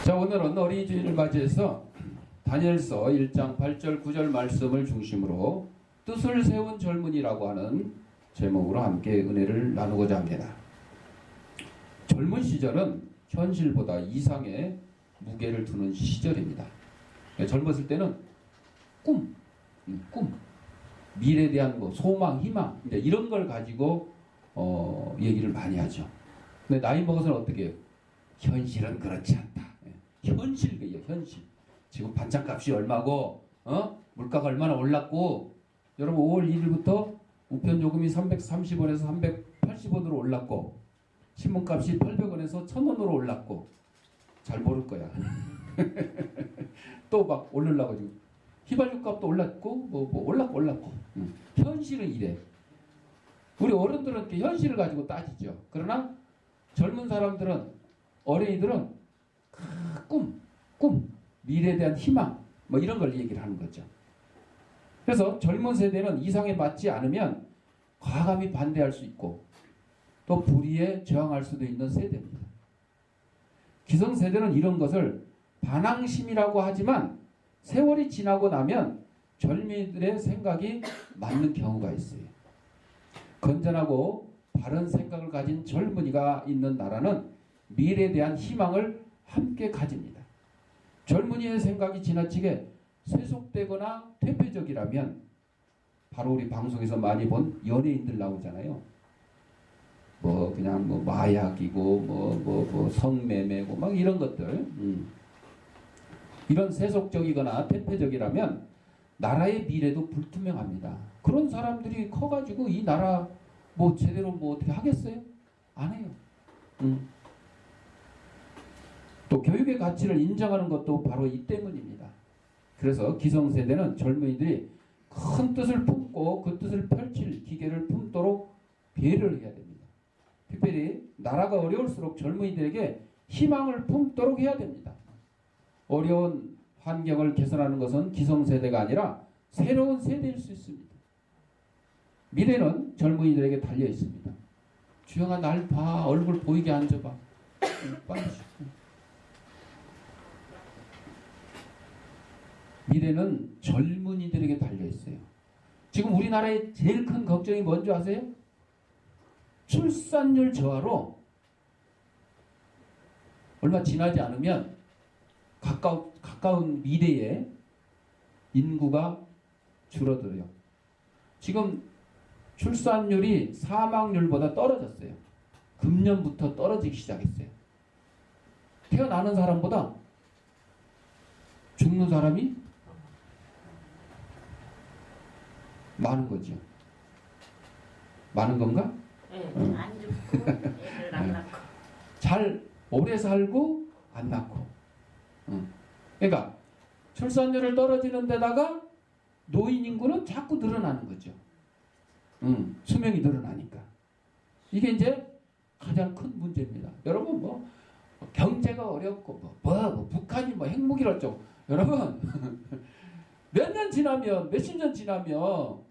자, 오늘은 어린이 주일을 맞이해서 다니엘서 1장 8절 9절 말씀을 중심으로 뜻을 세운 젊은이라고 하는 제목으로 함께 은혜를 나누고자 합니다. 젊은 시절은 현실보다 이상의 무게를 두는 시절입니다. 젊었을 때는 꿈, 미래에 대한 소망, 희망 이런 걸 가지고 얘기를 많이 하죠. 근데 나이 먹어서는 어떻게 해요? 현실은 그렇지 않다. 현실이에요, 현실. 지금 반찬값이 얼마고, 물가가 얼마나 올랐고, 여러분 5월 1일부터 우편 요금이 330원에서 380원으로 올랐고, 신문값이 800원에서 1000원으로 올랐고, 잘 모를 거야. 또 막 오르려고 지금. 휘발유 값도 올랐고, 올랐고. 현실은 이래. 우리 어른들은 이렇게 현실을 가지고 따지죠. 그러나 젊은 사람들은, 어린이들은 꿈, 미래에 대한 희망, 이런 걸 얘기를 하는 거죠. 그래서 젊은 세대는 이상에 맞지 않으면 과감히 반대할 수 있고 또 불의에 저항할 수도 있는 세대입니다. 기성세대는 이런 것을 반항심이라고 하지만 세월이 지나고 나면 젊은이들의 생각이 맞는 경우가 있어요. 건전하고 바른 생각을 가진 젊은이가 있는 나라는 미래에 대한 희망을 함께 가집니다. 젊은이의 생각이 지나치게 세속되거나 퇴폐적이라면 바로 우리 방송에서 많이 본 연예인들 나오잖아요. 그냥 마약이고 성매매고 막 이런 것들. 이런 세속적이거나 퇴폐적이라면 나라의 미래도 불투명합니다. 그런 사람들이 커가지고 이 나라 제대로 어떻게 하겠어요? 안 해요. 또 교육의 가치를 인정하는 것도 바로 이 때문입니다. 그래서 기성세대는 젊은이들이 큰 뜻을 품고 그 뜻을 펼칠 기계를 품도록 배려를 해야 됩니다. 특별히 나라가 어려울수록 젊은이들에게 희망을 품도록 해야 됩니다. 어려운 환경을 개선하는 것은 기성세대가 아니라 새로운 세대일 수 있습니다. 미래는 젊은이들에게 달려 있습니다. 주영아, 날 봐. 얼굴 보이게 앉아봐. 빨리. 미래는 젊은이들에게 달려있어요. 지금 우리나라의 제일 큰 걱정이 뭔지 아세요? 출산율 저하로 얼마 지나지 않으면 가까운 미래에 인구가 줄어들어요. 지금 출산율이 사망률보다 떨어졌어요. 금년부터 떨어지기 시작했어요. 태어나는 사람보다 죽는 사람이 많은 거죠. 많은 건가? 네, 안 죽고 애를 안 낳고. 잘 오래 살고 안 낳고. 그러니까 출산율을 떨어지는 데다가 노인 인구는 자꾸 늘어나는 거죠. 수명이 늘어나니까. 이게 이제 가장 큰 문제입니다. 여러분 경제가 어렵고 북한이 핵무기를 어쩌고. 여러분 몇 년 지나면 몇십 년 지나면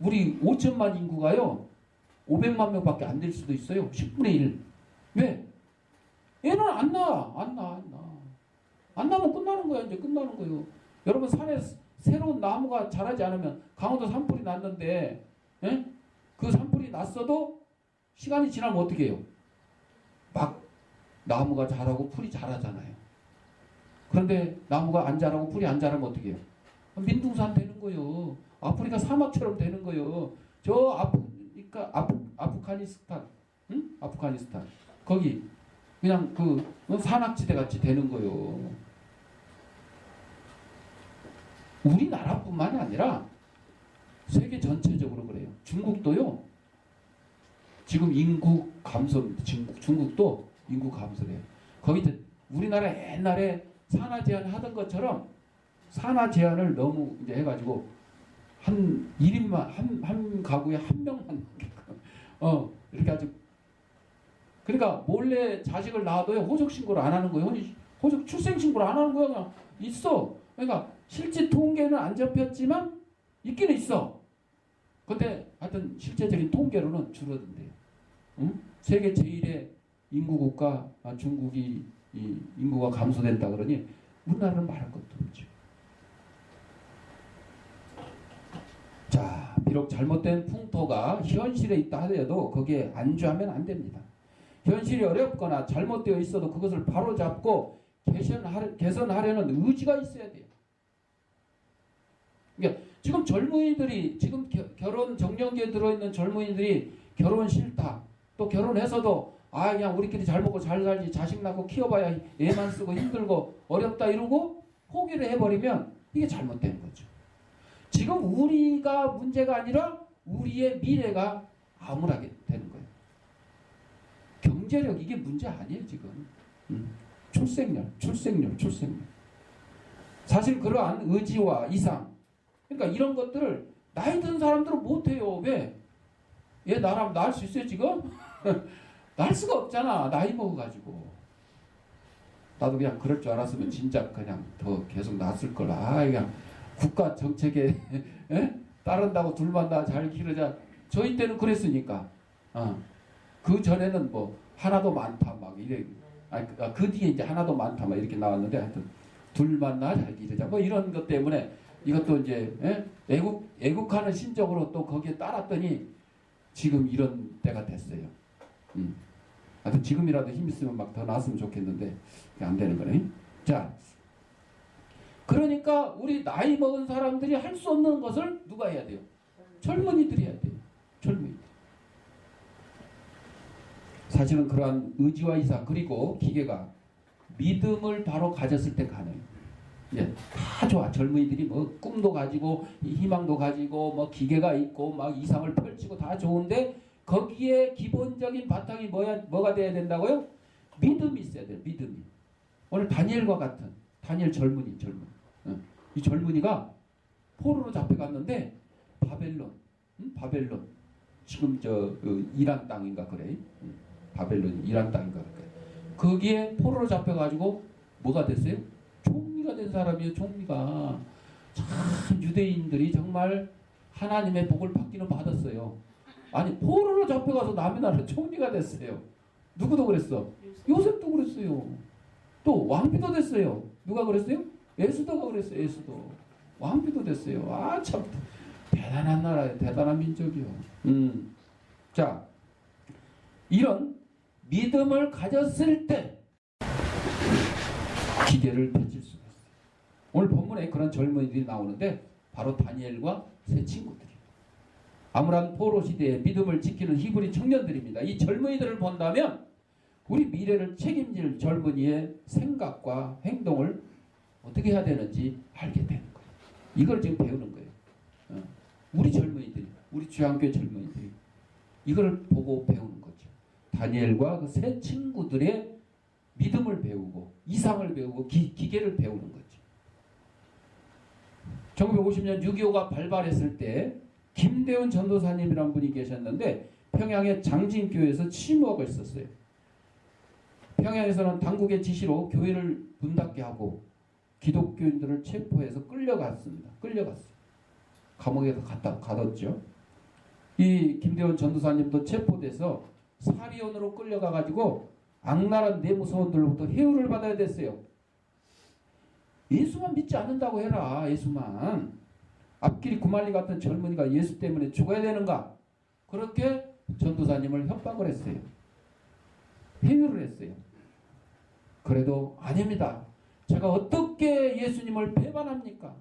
우리 5천만 인구가요 500만 명밖에 안 될 수도 있어요. 10분의 1. 왜? 얘는 안 나면 끝나는 거야. 이제 끝나는 거예요. 여러분 산에 새로운 나무가 자라지 않으면 강원도 산불이 났는데 그 산불이 났어도 시간이 지나면 어떻게 해요? 막 나무가 자라고 풀이 자라잖아요. 그런데 나무가 안 자라고 풀이 안 자라면 어떻게 해요? 민둥산 되는 거예요. 아프리카 사막처럼 되는 거예요. 저 아프가니스탄, 아프가니스탄 거기 그냥 산악지대 같이 되는 거예요. 우리나라뿐만이 아니라 세계 전체적으로 그래요. 중국도요. 지금 인구 감소입니다. 중국도 인구 감소래요. 거기 우리나라 옛날에 산하 제한 하던 것처럼 산하 제한을 너무 이제 해가지고 한 1인만 한 가구에 한 명만 이렇게 아주 그러니까 몰래 자식을 낳아도요 호적 신고를 안 하는 거예요. 호적 출생 신고를 안 하는 거예요. 그냥 있어. 그러니까 실제 통계는 안 잡혔지만 있기는 있어. 근데 하여튼 실제적인 통계로는 줄어든대요. 세계 제1의 인구 국가 중국이 이 인구가 감소된다 그러니 우리나라는 말할 것도 없죠. 자, 비록 잘못된 풍토가 현실에 있다 하더라도 거기에 안주하면 안 됩니다. 현실이 어렵거나 잘못되어 있어도 그것을 바로잡고 개선하려는 의지가 있어야 돼요. 그러니까 지금 젊은이들이 지금 결혼 정년기에 들어있는 젊은이들이 결혼 싫다. 또 결혼해서도 그냥 우리끼리 잘 먹고 잘 살지 자식 낳고 키워봐야 애만 쓰고 힘들고 어렵다 이러고 포기를 해버리면 이게 잘못된 거죠. 지금 우리가 문제가 아니라 우리의 미래가 암울하게 되는 거예요. 경제력 이게 문제 아니에요 지금. 출생률. 사실 그러한 의지와 이상 그러니까 이런 것들을 나이 든 사람들은 못해요. 왜? 얘 나랑 낳을 수 있어요 지금? 낳을 수가 없잖아. 나이 먹어가지고. 나도 그냥 그럴 줄 알았으면 진짜 그냥 더 계속 낳았을 걸. 그냥 국가 정책에 따른다고 둘만 다 잘 기르자. 저희 때는 그랬으니까. 그 전에는 뭐 하나도 많다 막 이래. 그 뒤에 이제 하나도 많다 막 이렇게 나왔는데 하여튼 둘만 나 잘 기르자. 뭐 이런 것 때문에 이것도 이제 애국하는 심적으로 또 거기에 따랐더니 지금 이런 때가 됐어요. 하여튼 지금이라도 힘 있으면 막 더 나았으면 좋겠는데 안 되는 거네. 자, 그러니까 우리 나이 먹은 사람들이 할 수 없는 것을 누가 해야 돼요? 젊은이들이 해야 돼요. 젊은이들. 사실은 그러한 의지와 이상 그리고 기계가 믿음을 바로 가졌을 때 가능해요. 다 좋아. 젊은이들이 뭐 꿈도 가지고 희망도 가지고 뭐 기계가 있고 막 이상을 펼치고 다 좋은데 거기에 기본적인 바탕이 뭐가 돼야 된다고요? 믿음이 있어야 돼요. 믿음이. 오늘 다니엘과 같은 다니엘 젊은이. 이 젊은이가 포로로 잡혀갔는데 바벨론 지금 이란 땅인가 그래. 바벨론 이란 땅인가 그래. 거기에 포로로 잡혀가지고 뭐가 됐어요? 총리가 된 사람이에요. 총리가. 참 유대인들이 정말 하나님의 복을 받기는 받았어요. 아니 포로로 잡혀가서 남의 나라 총리가 됐어요. 누구도 그랬어? 요셉도 그랬어요. 또 왕비도 됐어요. 누가 그랬어요? 에스더가 그랬어요. 에스더. 왕비도 됐어요. 참 대단한 나라예요. 대단한 민족이요. 자, 이런 믿음을 가졌을 때 기계를 펼칠 수가 있어요. 오늘 본문에 그런 젊은이들이 나오는데 바로 다니엘과 세 친구들이에요. 암울한 포로 시대에 믿음을 지키는 히브리 청년들입니다. 이 젊은이들을 본다면 우리 미래를 책임질 젊은이의 생각과 행동을 어떻게 해야 되는지 알게 되는 거예요. 이걸 지금 배우는 거예요. 우리 젊은이들이, 우리 주양교회 젊은이들이 이걸 보고 배우는 거죠. 다니엘과 그 세 친구들의 믿음을 배우고 이상을 배우고 기계를 배우는 거죠. 1950년 6.25가 발발했을 때 김대훈 전도사님이라는 분이 계셨는데 평양의 장진교회에서 침묵을 썼어요. 평양에서는 당국의 지시로 교회를 문 닫게 하고 기독교인들을 체포해서 끌려갔습니다. 끌려갔어요. 감옥에서 가뒀죠. 이 김대훈 전도사님도 체포돼서 사리온으로 끌려가가지고 악랄한 내무서원들로부터 해유를 받아야 됐어요. 예수만 믿지 않는다고 해라. 예수만. 앞길이 구말리 같은 젊은이가 예수 때문에 죽어야 되는가? 그렇게 전도사님을 협박을 했어요. 해유를 했어요. 그래도 아닙니다. 제가 어떻게 예수님을 배반합니까?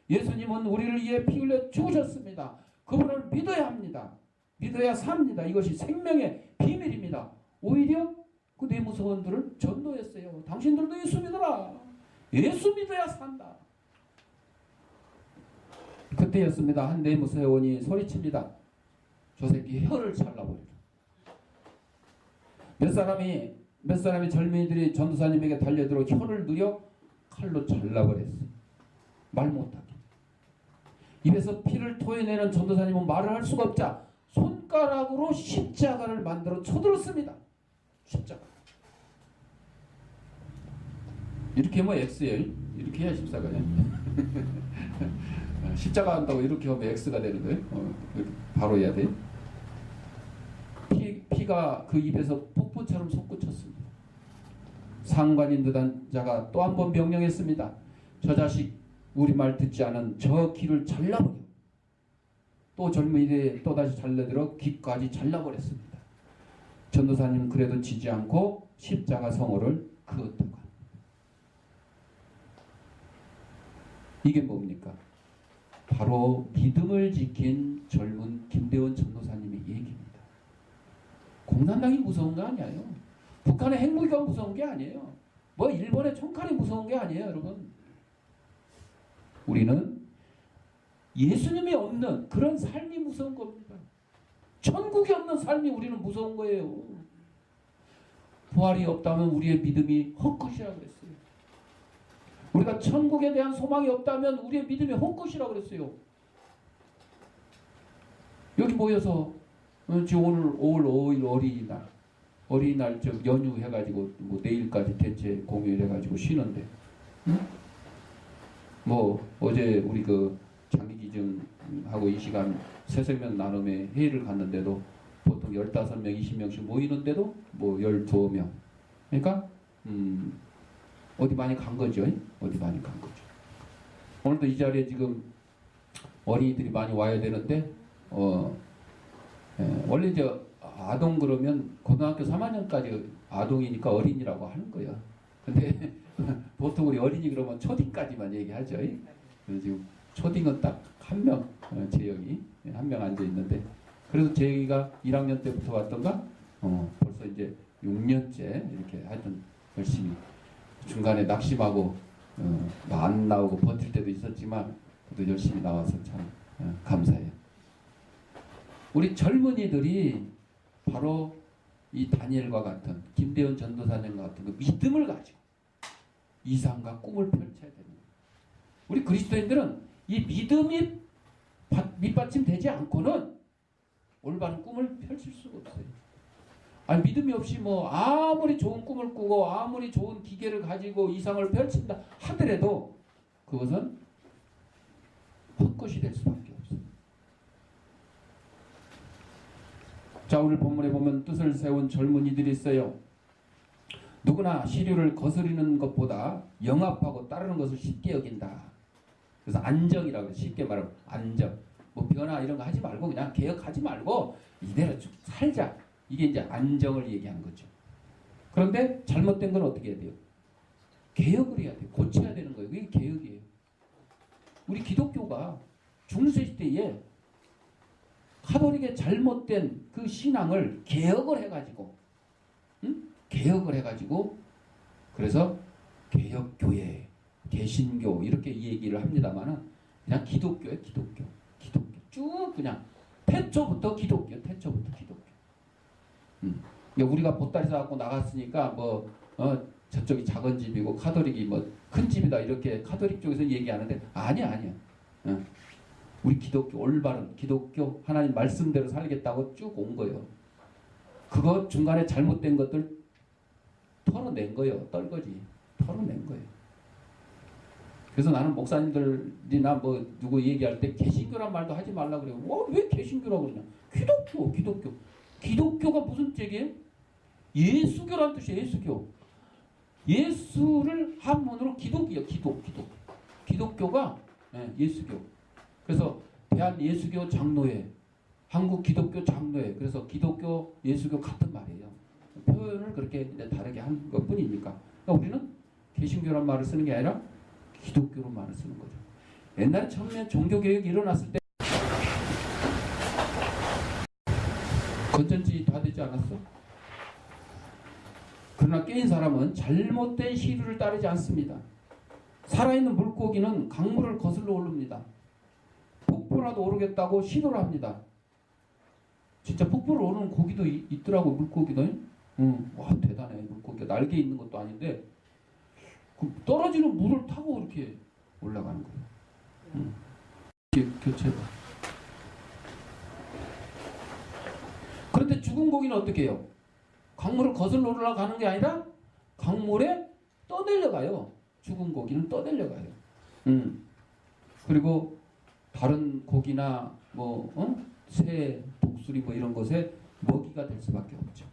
예수님은 우리를 위해 피 흘려 죽으셨습니다. 그분을 믿어야 합니다. 믿어야 삽니다. 이것이 생명의 비밀입니다. 오히려 그 내무서원들을 전도했어요. 당신들도 예수 믿어라. 예수 믿어야 산다. 그때였습니다. 한 내무서원이 소리칩니다. 저 새끼 혀를 잘라버리라. 몇 사람이 젊은이들이 전도사님에게 달려들어 혀를 누려 칼로 잘라버렸어요. 말 못하게. 입에서 피를 토해내는 전도사님은 말을 할 수가 없자 손가락으로 십자가를 만들어 쳐들었습니다. 십자가. 이렇게 하면 X예요. 이렇게 해야 십자가냐. 십자가 한다고 이렇게 하면 X가 되는 거예요. 이렇게 바로 해야 돼요. 피가 그 입에서 폭포처럼 솟구쳤습니다. 상관인 듯한 자가 또 한 번 명령했습니다. 저 자식 우리 말 듣지 않은 저 귀를 잘라버려. 또 젊은이들이 또다시 잘라들어 귀까지 잘라버렸습니다. 전도사님은 그래도 지지 않고 십자가 성호를 그었다고 합니다. 이게 뭡니까? 바로 믿음을 지킨 젊은 김대원 전도사님의 얘기입니다. 공산당이 무서운 거 아니에요. 북한의 핵무기가 무서운 게 아니에요. 뭐 일본의 총칼이 무서운 게 아니에요, 여러분. 우리는 예수님이 없는 그런 삶이 무서운 겁니다. 천국이 없는 삶이 우리는 무서운 거예요. 부활이 없다면 우리의 믿음이 헛것이라고 그랬어요. 우리가 천국에 대한 소망이 없다면 우리의 믿음이 헛것이라고 그랬어요. 여기 모여서 지금 오늘 5월 5일 어린이날 좀 연휴 해가지고 뭐 내일까지 대체 공휴일 해가지고 쉬는데, 응? 뭐 어제 우리 그 장기기증하고 이 시간 새세명 나눔의 회의를 갔는데도 보통 15명, 20명씩 모이는데도 뭐 12명. 그러니까 어디 많이 간 거죠. 어디 많이 간 거죠. 오늘도 이 자리에 지금 어린이들이 많이 와야 되는데 원래 이제 아동 그러면 고등학교 3학년까지 아동이니까 어린이라고 하는 거예요. 근데 보통 우리 어린이 그러면 초딩까지만 얘기하죠. 그래서 지금 초딩은 딱 한 명, 재영이 한 명 앉아 있는데, 그래서 재영이가 1학년 때부터 왔던가 벌써 이제 6년째 이렇게 하여튼 열심히 중간에 낙심하고 안 나오고 버틸 때도 있었지만 그래도 열심히 나와서 참 감사해요. 우리 젊은이들이 바로 이 다니엘과 같은 김대원 전도사님과 같은 그 믿음을 가지고 이상과 꿈을 펼쳐야 됩니다. 우리 그리스도인들은 이 믿음이 밑받침되지 않고는 올바른 꿈을 펼칠 수가 없어요. 아니 믿음이 없이 뭐 아무리 좋은 꿈을 꾸고 아무리 좋은 기계를 가지고 이상을 펼친다 하더라도 그것은 헛것이 될 수밖에 없어요. 자, 오늘 본문에 보면 뜻을 세운 젊은이들이 있어요. 누구나 시류를 거스르는 것보다 영합하고 따르는 것을 쉽게 여긴다. 그래서 안정이라고 해요. 쉽게 말하면 안정. 뭐 변화 이런 거 하지 말고 그냥 개혁하지 말고 이대로 쭉 살자. 이게 이제 안정을 얘기하는 거죠. 그런데 잘못된 건 어떻게 해야 돼요? 개혁을 해야 돼요. 고쳐야 되는 거예요. 그게 개혁이에요. 우리 기독교가 중세 시대에 카톨릭의 잘못된 그 신앙을 개혁을 해가지고, 개혁을 해가지고, 그래서 개혁교회, 개신교 이렇게 얘기를 합니다만은 그냥 기독교예요. 기독교 쭉 그냥 태초부터 기독교. 그러니까 우리가 보따리 싸갖고 나갔으니까 뭐 저쪽이 작은 집이고 카톨릭이 뭐 큰 집이다 이렇게 카톨릭 쪽에서는 얘기하는데 아니야. 우리 기독교 올바른 기독교 하나님 말씀대로 살겠다고 쭉 온 거예요. 그거 중간에 잘못된 것들 털어낸 거예요. 떨거지 털어낸 거예요. 그래서 나는 목사님들이나 뭐 누구 얘기할 때 개신교란 말도 하지 말라 그래요. 왜 개신교라고 그러냐? 기독교가 무슨 책이에요? 예수교란 뜻이에요. 예수교. 예수를 한문으로 기독이에요. 기독교가 예수교. 그래서 대한예수교 장로회, 한국기독교 장로회, 그래서 기독교, 예수교 같은 말이에요. 표현을 그렇게 이제 다르게 한 것뿐이니까. 그러니까 우리는 개신교란 말을 쓰는 게 아니라 기독교로 말을 쓰는 거죠. 옛날에 처음에 종교개혁이 일어났을 때 건전지 다 되지 않았어? 그러나 깨인 사람은 잘못된 시류를 따르지 않습니다. 살아있는 물고기는 강물을 거슬러 오릅니다. 폭포라도 오르겠다고 시도를 합니다. 진짜 폭포를 오르는 고기도 있더라고. 물고기도. 와 대단해. 물고기가 날개 있는 것도 아닌데 그 떨어지는 물을 타고 이렇게 올라가는 거예요. 교체해봐. 그런데 죽은 고기는 어떻게 해요? 강물을 거슬러 올라가는 게 아니라 강물에 떠내려가요. 죽은 고기는 떠내려가요. 그리고 다른 고기나 새, 독수리 뭐 이런 것에 먹이가 될 수밖에 없죠.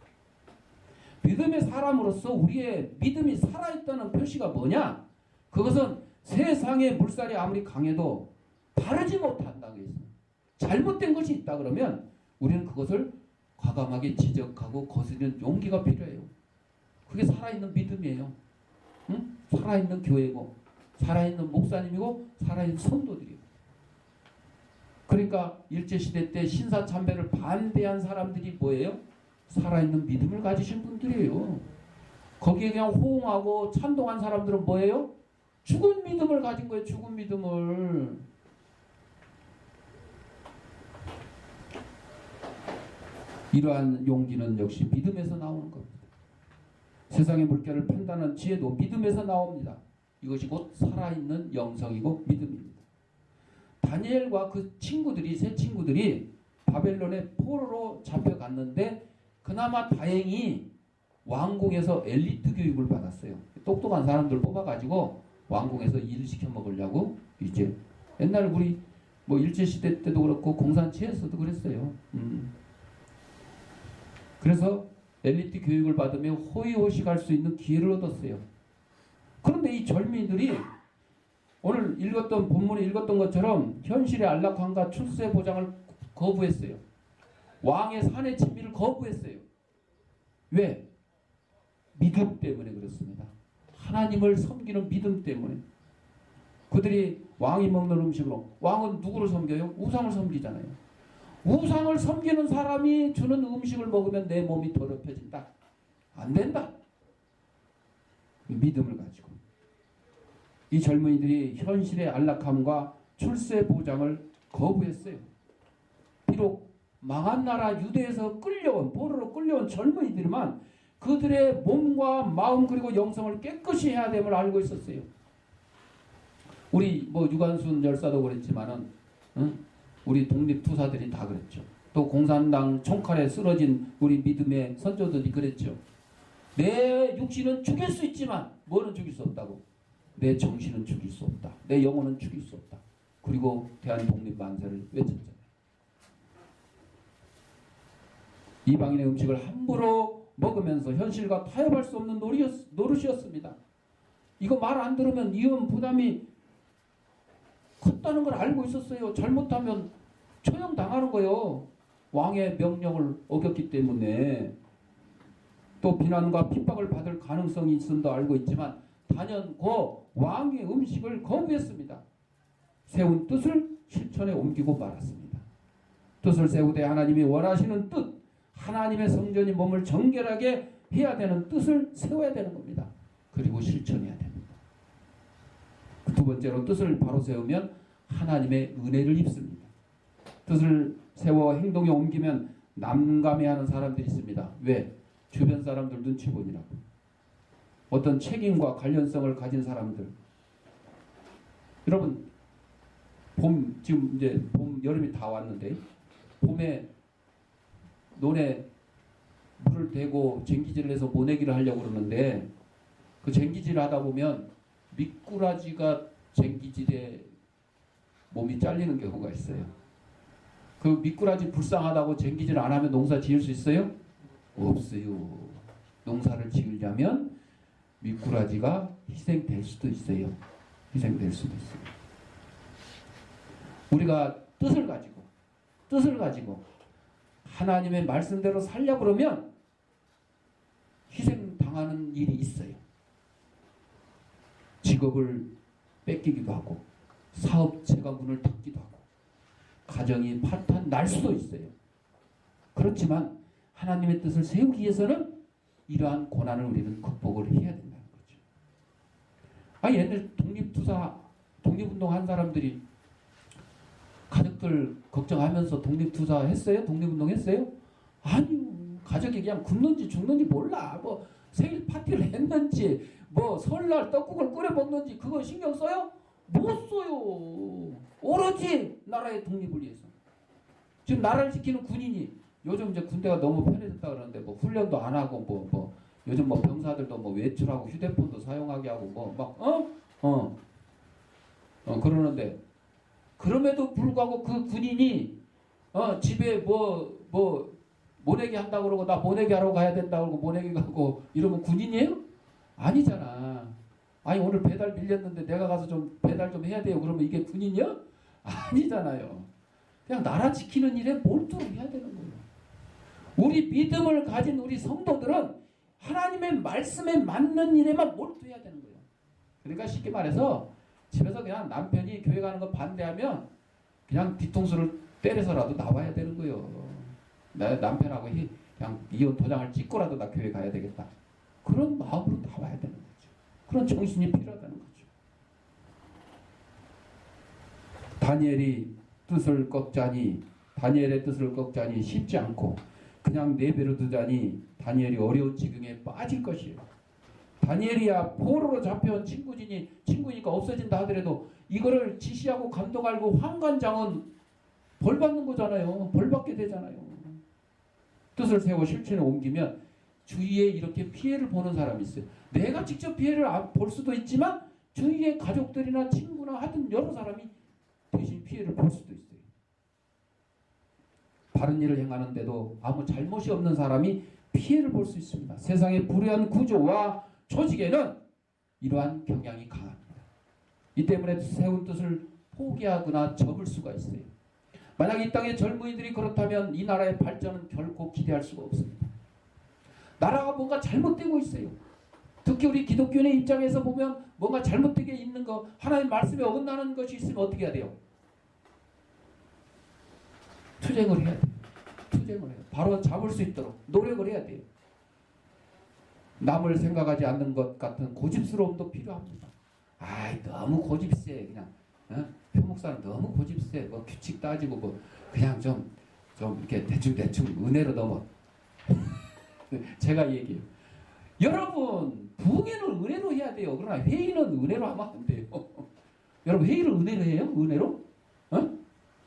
믿음의 사람으로서 우리의 믿음이 살아있다는 표시가 뭐냐? 그것은 세상의 물살이 아무리 강해도 바르지 못한다고 했어요. 잘못된 것이 있다 그러면 우리는 그것을 과감하게 지적하고 거스르는 용기가 필요해요. 그게 살아있는 믿음이에요. 응? 살아있는 교회고 살아있는 목사님이고 살아있는 성도들이에요. 그러니까 일제시대 때 신사참배를 반대한 사람들이 뭐예요? 살아있는 믿음을 가지신 분들이에요. 거기에 그냥 호응하고 찬동한 사람들은 뭐예요? 죽은 믿음을 가진 거예요. 죽은 믿음을. 이러한 용기는 역시 믿음에서 나오는 겁니다. 세상의 물결을 판단하는 지혜도 믿음에서 나옵니다. 이것이 곧 살아있는 영성이고 믿음입니다. 다니엘과 그 친구들이 세 친구들이 바벨론의 포로로 잡혀갔는데 그나마 다행히 왕궁에서 엘리트 교육을 받았어요. 똑똑한 사람들 뽑아가지고 왕궁에서 일을 시켜 먹으려고 이제 옛날 우리 뭐 일제시대 때도 그렇고 공산체에서도 그랬어요. 그래서 엘리트 교육을 받으며 호의호식할 수 있는 기회를 얻었어요. 그런데 이 젊은이들이 오늘 읽었던 본문에 읽었던 것처럼 현실의 안락함과 출세 보장을 거부했어요. 왕의 사내 친미를 거부했어요. 왜? 믿음 때문에 그렇습니다. 하나님을 섬기는 믿음 때문에. 그들이 왕이 먹는 음식으로, 왕은 누구를 섬겨요? 우상을 섬기잖아요. 우상을 섬기는 사람이 주는 음식을 먹으면 내 몸이 더럽혀진다. 안 된다. 믿음을 가지고. 이 젊은이들이 현실의 안락함과 출세 보장을 거부했어요. 비록 망한 나라 유대에서 끌려온, 포로로 끌려온 젊은이들만 그들의 몸과 마음 그리고 영성을 깨끗이 해야 됨을 알고 있었어요. 우리 뭐 유관순 열사도 그랬지만은, 우리 독립투사들이 다 그랬죠. 또 공산당 총칼에 쓰러진 우리 믿음의 선조들이 그랬죠. 내 육신은 죽일 수 있지만 뭐는 죽일 수 없다고. 내 정신은 죽일 수 없다. 내 영혼은 죽일 수 없다. 그리고 대한 독립 만세를 외쳤잖아요. 이방인의 음식을 함부로 먹으면서 현실과 타협할 수 없는 노릇이었습니다. 이거 말 안 들으면 이혼 부담이 컸다는 걸 알고 있었어요. 잘못하면 처형당하는 거예요. 왕의 명령을 어겼기 때문에. 또 비난과 핍박을 받을 가능성이 있음도 알고 있지만 단연코 왕의 음식을 거부했습니다. 세운 뜻을 실천에 옮기고 말았습니다. 뜻을 세우되 하나님이 원하시는 뜻, 하나님의 성전이 몸을 정결하게 해야 되는 뜻을 세워야 되는 겁니다. 그리고 실천해야 됩니다. 두 번째로 뜻을 바로 세우면 하나님의 은혜를 입습니다. 뜻을 세워 행동에 옮기면 난감해하는 사람들이 있습니다. 왜? 주변 사람들 눈치 보느라고. 어떤 책임과 관련성을 가진 사람들. 여러분, 지금 이제 여름이 다 왔는데, 봄에 논에 물을 대고 쟁기질을 해서 모내기를 하려고 그러는데, 그 쟁기질을 하다 보면 미꾸라지가 쟁기질에 몸이 잘리는 경우가 있어요. 그 미꾸라지 불쌍하다고 쟁기질 안 하면 농사 지을 수 있어요? 없어요. 농사를 지으려면 미꾸라지가 희생될 수도 있어요. 희생될 수도 있어요. 우리가 뜻을 가지고 하나님의 말씀대로 살려고 그러면 희생당하는 일이 있어요. 직업을 뺏기기도 하고 사업체가 문을 닫기도 하고 가정이 파탄 날 수도 있어요. 그렇지만 하나님의 뜻을 세우기 위해서는 이러한 고난을 우리는 극복을 해야 된다는 거죠. 옛날 독립운동한 사람들이 가족들 걱정하면서 독립투사 했어요? 독립운동 했어요? 아니요. 가족이 그냥 굶는지 죽는지 몰라. 뭐 생일 파티를 했는지 뭐 설날 떡국을 끓여 먹는지 그거 신경 써요? 못 써요. 오로지 나라의 독립을 위해서. 지금 나라를 지키는 군인이 요즘 이제 군대가 너무 편해졌다 그러는데 뭐 훈련도 안 하고 뭐 요즘 뭐 병사들도 뭐 외출하고 휴대폰도 사용하게 하고 뭐 막 그러는데 그럼에도 불구하고 그 군인이 집에 뭐 모내기 한다고 그러고 나 모내기 하러 가야 된다고 그러고 모내기 가고 이러면 군인이에요? 아니잖아. 아니 오늘 배달 밀렸는데 내가 가서 좀 배달 좀 해야 돼요. 그러면 이게 군인이야? 아니잖아요. 그냥 나라 지키는 일에 몰두를 해야 되는 거예요. 우리 믿음을 가진 우리 성도들은 하나님의 말씀에 맞는 일에만 몰두해야 되는 거예요. 그러니까 쉽게 말해서 집에서 그냥 남편이 교회 가는 거 반대하면 그냥 뒤통수를 때려서라도 나와야 되는 거예요. 내 남편하고 그냥 이혼 도장을 찍고라도 나 교회 가야 되겠다. 그런 마음으로 나와야 되는 거죠. 그런 정신이 필요하다는 거죠. 다니엘의 뜻을 꺾자니 쉽지 않고 그냥 내버려 두자니 다니엘이 어려운 지경에 빠질 것이에요. 다니엘이야 포로로 잡혀온 친구니까 없어진다 하더라도 이거를 지시하고 감독하고 환관장은 벌 받는 거잖아요. 벌 받게 되잖아요. 뜻을 세워 실천에 옮기면 주위에 이렇게 피해를 보는 사람이 있어요. 내가 직접 피해를 볼 수도 있지만 주위의 가족들이나 친구나 하여튼 여러 사람이 대신 피해를 볼 수도 있어요. 바른 일을 행하는데도 아무 잘못이 없는 사람이 피해를 볼 수 있습니다. 세상의 불의한 구조와 조직에는 이러한 경향이 강합니다. 이 때문에 세운 뜻을 포기하거나 접을 수가 있어요. 만약 이 땅의 젊은이들이 그렇다면 이 나라의 발전은 결코 기대할 수가 없습니다. 나라가 뭔가 잘못되고 있어요. 특히 우리 기독교인의 입장에서 보면 뭔가 잘못되게 있는 거, 하나님 말씀에 어긋나는 것이 있으면 어떻게 해야 돼요? 투쟁을 해야 돼요. 투쟁을 해요. 바로 잡을 수 있도록 노력을 해야 돼요. 남을 생각하지 않는 것 같은 고집스러움도 필요합니다. 아이 너무 고집세 그냥 표목사는 너무 고집세 뭐 규칙 따지고 뭐 그냥 좀 이렇게 대충 은혜로 넘어. 제가 얘기해요. 여러분 부흥회는 은혜로 해야 돼요. 그러나 회의는 은혜로 하면 안 돼요. 여러분 회의를 은혜로 해요? 은혜로?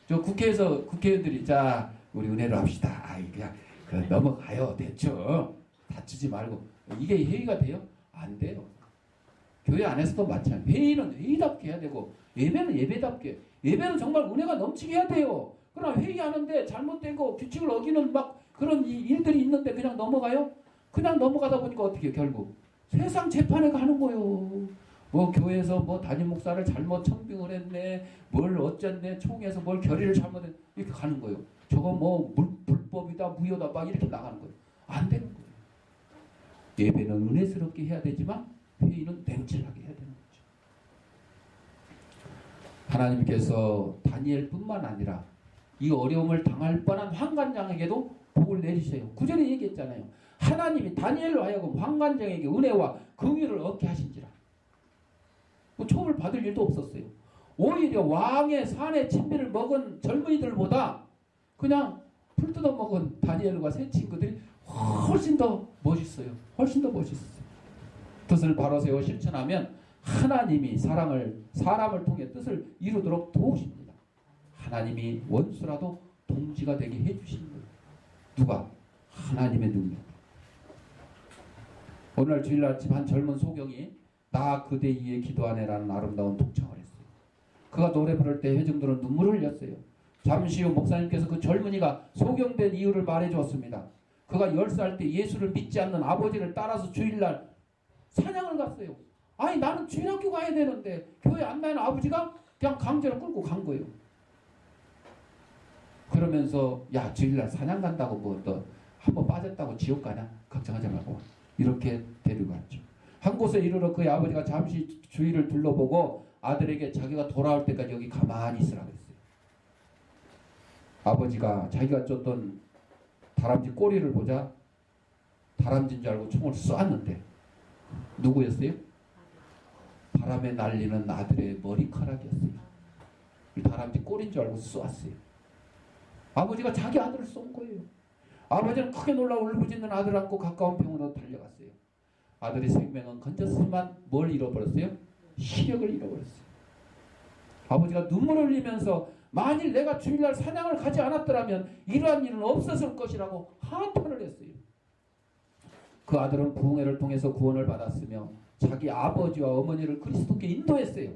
저 국회에서 국회의원들이 자 우리 은혜로 합시다. 아이 그냥 넘어가요. 대충 다투지 말고 이게 회의가 돼요? 안 돼요. 교회 안에서도 마찬가지. 회의는 회의답게 해야 되고 예배는 예배답게. 예배는 정말 은혜가 넘치게 해야 돼요. 그러나 회의하는데 잘못된 거 규칙을 어기는 막 그런 일들이 있는데 그냥 넘어가요? 그냥 넘어가다 보니까 어떻게 해요? 결국 세상 재판에 가는 거예요. 뭐 교회에서 뭐 담임 목사를 잘못 청빙을 했네, 뭘 어쨌네, 총회에서 뭘 결의를 잘못했네 이렇게 가는 거예요. 저거 뭐 불법이다, 무효다 막 이렇게 나가는 거예요. 안 되는 거예요. 예배는 은혜스럽게 해야 되지만 회의는 냉철하게 해야 되는 거죠. 하나님께서 다니엘뿐만 아니라 이 어려움을 당할 뻔한 환관장에게도 복을 내리세요. 구절에 얘기했잖아요. 하나님이 다니엘로 하여금 환관장에게 은혜와 긍휼을 얻게 하신지라. 뭐 초를 받을 일도 없었어요. 오히려 왕의 산의 진미를 먹은 젊은이들보다 그냥 풀 뜯어 먹은 다니엘과 세 친구들이 훨씬 더 멋있어요. 훨씬 더 멋있어요. 뜻을 바로 세워 실천하면 하나님이 사람을 통해 뜻을 이루도록 도우십니다. 하나님이 원수라도 동지가 되게 해주시는 거예요. 누가? 하나님의 능력. 오늘 주일날 아침 한 젊은 소경이 나 그대 위에 기도하네라는 아름다운 독창을 했어요. 그가 노래 부를 때 회중들은 눈물을 흘렸어요. 잠시 후 목사님께서 그 젊은이가 소경된 이유를 말해 주었습니다. 그가 10살 때 예수를 믿지 않는 아버지를 따라서 주일날 사냥을 갔어요. 아니 나는 주일학교 가야 되는데 교회 안 나는 아버지가 그냥 강제로 끌고 간 거예요. 그러면서 야 주일날 사냥 간다고 뭐 너 한번 빠졌다고 지옥 가냐? 걱정하지 말고 이렇게 데리고 갔죠. 한 곳에 이르러 그의 아버지가 잠시 주위를 둘러보고 아들에게 자기가 돌아올 때까지 여기 가만히 있으라고 했어요. 아버지가 자기가 쫓던 다람쥐 꼬리를 보자 다람쥐인 줄 알고 총을 쏘았는데 누구였어요? 바람에 날리는 아들의 머리카락이었어요. 다람쥐 꼬리인 줄 알고 쏘았어요. 아버지가 자기 아들을 쏜 거예요. 아버지는 크게 놀라 울부짖는 아들을 안고 가까운 병원으로 달려갔어요. 아들의 생명은 건졌지만 뭘 잃어버렸어요? 시력을 잃어버렸어요. 아버지가 눈물을 흘리면서 만일 내가 주일날 사냥을 가지 않았더라면 이러한 일은 없었을 것이라고 한탄을 했어요. 그 아들은 부흥회를 통해서 구원을 받았으며 자기 아버지와 어머니를 그리스도께 인도했어요.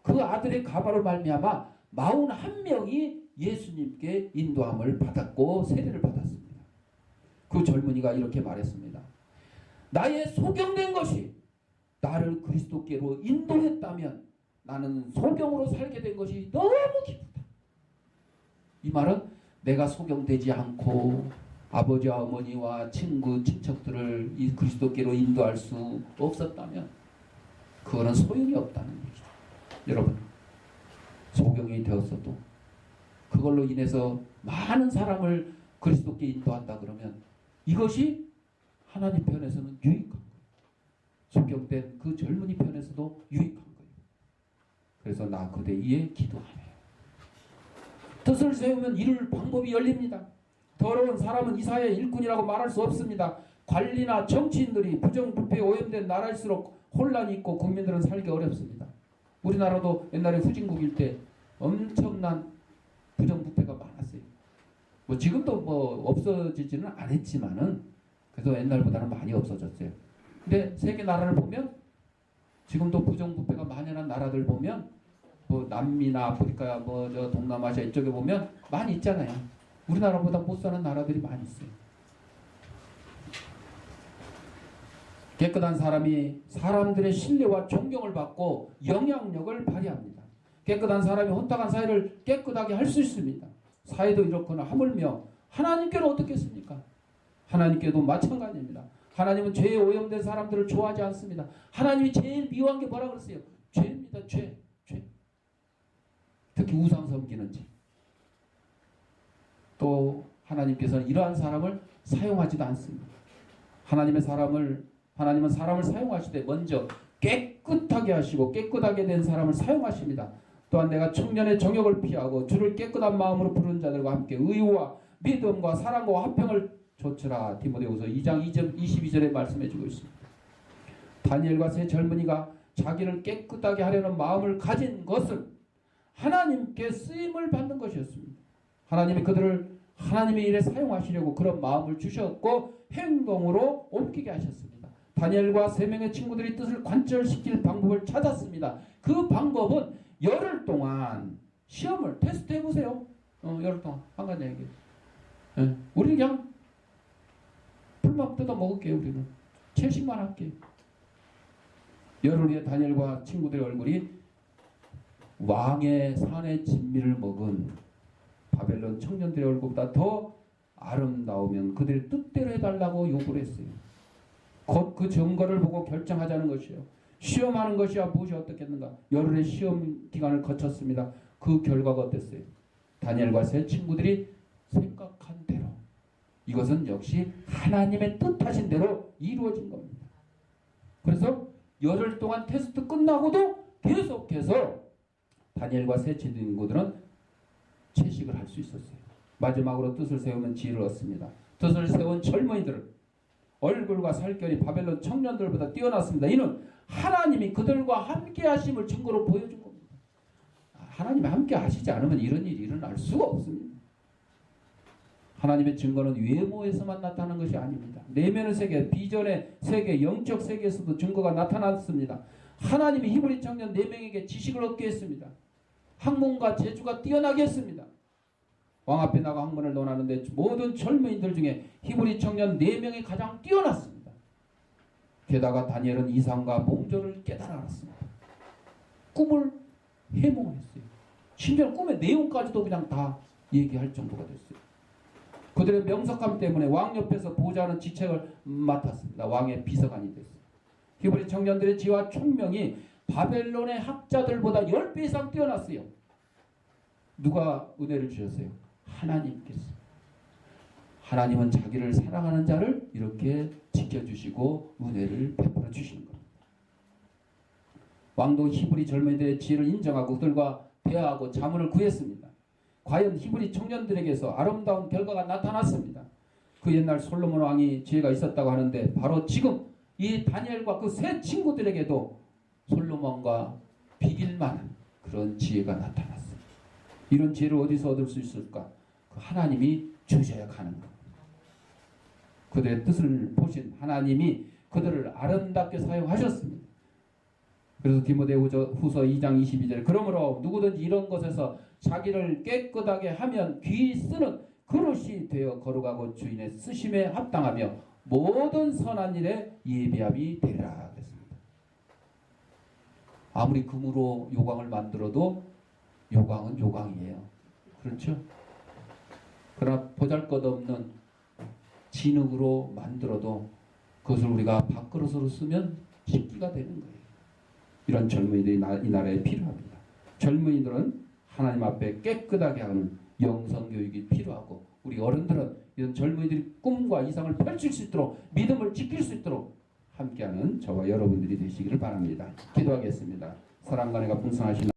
그 아들의 가바로 말미암아 41명이 예수님께 인도함을 받았고 세례를 받았습니다. 그 젊은이가 이렇게 말했습니다. 나의 소경된 것이 나를 그리스도께로 인도했다면 나는 소경으로 살게 된 것이 너무 기쁘다. 이 말은 내가 소경되지 않고 아버지와 어머니와 친구, 친척들을 이 그리스도께로 인도할 수 없었다면 그거는 소용이 없다는 얘기죠. 여러분, 소경이 되었어도 그걸로 인해서 많은 사람을 그리스도께 인도한다 그러면 이것이 하나님 편에서는 유익한 거예요. 소경된 그 젊은이 편에서도 유익한 거예요. 그래서 나 그대 위에 기도하며 뜻을 세우면 이룰 방법이 열립니다. 더러운 사람은 이 사회의 일꾼이라고 말할 수 없습니다. 관리나 정치인들이 부정부패에 오염된 나라일수록 혼란이 있고 국민들은 살기 어렵습니다. 우리나라도 옛날에 후진국일 때 엄청난 부정부패가 많았어요. 뭐 지금도 뭐 없어지지는 않았지만은 그래도 옛날보다는 많이 없어졌어요. 근데 세계 나라를 보면 지금도 부정부패가 만연한 나라들 보면 뭐 남미나 아프리카 뭐 저 동남아시아 이쪽에 보면 많이 있잖아요. 우리나라보다 못 사는 나라들이 많이 있어요. 깨끗한 사람이 사람들의 신뢰와 존경을 받고 영향력을 발휘합니다. 깨끗한 사람이 혼탁한 사회를 깨끗하게 할 수 있습니다. 사회도 이렇거나 하물며 하나님께는 어떻겠습니까? 하나님께도 마찬가지입니다. 하나님은 죄에 오염된 사람들을 좋아하지 않습니다. 하나님이 제일 미워한 게 뭐라 그랬어요? 죄입니다. 죄. 특히 우상 섬기는 죄. 또 하나님께서는 이러한 사람을 사용하지도 않습니다. 하나님은 사람을 사용하실 때 먼저 깨끗하게 하시고 깨끗하게 된 사람을 사용하십니다. 또한 내가 청년의 정욕을 피하고 주를 깨끗한 마음으로 부르는 자들과 함께 의와 믿음과 사랑과 화평을 조치라. 디모데후서 2장 22절에 말씀해 주고 있습니다. 다니엘과 세 젊은이가 자기를 깨끗하게 하려는 마음을 가진 것은 하나님께 쓰임을 받는 것이었습니다. 하나님이 그들을 하나님의 일에 사용하시려고 그런 마음을 주셨고 행동으로 옮기게 하셨습니다. 다니엘과 세 명의 친구들이 뜻을 관철시킬 방법을 찾았습니다. 그 방법은 열흘 동안 시험을 테스트 해보세요. 열흘 동안 한 가지 얘기해요. 우리는 그냥 풀만 뜯어 먹을게요. 우리는 채식만 할게요. 열흘 후에 다니엘과 친구들의 얼굴이 왕의 산의 진미를 먹은 바벨론 청년들의 얼굴보다 더 아름다우면 그들의 뜻대로 해달라고 요구를 했어요. 곧 그 증거를 보고 결정하자는 것이요. 시험하는 것이야 무엇이 어떻겠는가. 열흘의 시험 기간을 거쳤습니다. 그 결과가 어땠어요? 다니엘과 세 친구들이 생각한 대로 이것은 역시 하나님의 뜻하신 대로 이루어진 겁니다. 그래서 열흘 동안 테스트 끝나고도 계속해서 다니엘과 세 친구들은 채식을 할 수 있었어요. 마지막으로 뜻을 세우면 지혜를 얻습니다. 뜻을 세운 젊은이들 얼굴과 살결이 바벨론 청년들보다 뛰어났습니다. 이는 하나님이 그들과 함께 하심을 증거로 보여준 겁니다. 하나님이 함께 하시지 않으면 이런 일이 일어날 수가 없습니다. 하나님의 증거는 외모에서만 나타나는 것이 아닙니다. 내면의 세계, 비전의 세계, 영적 세계에서도 증거가 나타났습니다. 하나님이 히브리 청년 4명에게 지식을 얻게 했습니다. 학문과 재주가 뛰어나게 했습니다. 왕 앞에 나가 학문을 논하는데 모든 젊은이들 중에 히브리 청년 4명이 가장 뛰어났습니다. 게다가 다니엘은 이상과 몽조를 깨달아 알았습니다. 꿈을 해몽했어요. 심지어 꿈의 내용까지도 그냥 다 얘기할 정도가 됐어요. 그들의 명석함 때문에 왕 옆에서 보좌하는 직책을 맡았습니다. 왕의 비서관이 됐어요. 히브리 청년들의 지혜와 총명이 바벨론의 학자들보다 10배 이상 뛰어났어요. 누가 은혜를 주셨어요? 하나님께서. 하나님은 자기를 사랑하는 자를 이렇게 지켜주시고 은혜를 베풀어 주시는 겁니다. 왕도 히브리 젊은이들의 지혜를 인정하고 그들과 대화하고 자문을 구했습니다. 과연 히브리 청년들에게서 아름다운 결과가 나타났습니다. 그 옛날 솔로몬 왕이 지혜가 있었다고 하는데 바로 지금 이 다니엘과 그 세 친구들에게도 솔로몬과 비길 만한 그런 지혜가 나타났습니다. 이런 지혜를 어디서 얻을 수 있을까? 그 하나님이 주셔야 가는 겁니다. 그들의 뜻을 보신 하나님이 그들을 아름답게 사용하셨습니다. 그래서 디모데후서 2장 22절 그러므로 누구든지 이런 것에서 자기를 깨끗하게 하면 귀 쓰는 그릇이 되어 거룩하고 주인의 쓰심에 합당하며 모든 선한 일에 예비함이 되리라 그랬습니다. 아무리 금으로 요광을 만들어도 요광은 요광이에요. 그렇죠? 그러나 보잘것없는 진흙으로 만들어도 그것을 우리가 밥그릇으로 쓰면 식기가 되는 거예요. 이런 젊은이들이 이 나라에 필요합니다. 젊은이들은 하나님 앞에 깨끗하게 하는 영성교육이 필요하고 우리 어른들은 이런 젊은이들이 꿈과 이상을 펼칠 수 있도록 믿음을 지킬 수 있도록 함께하는 저와 여러분들이 되시기를 바랍니다. 기도하겠습니다. 사랑과 은혜가 풍성하신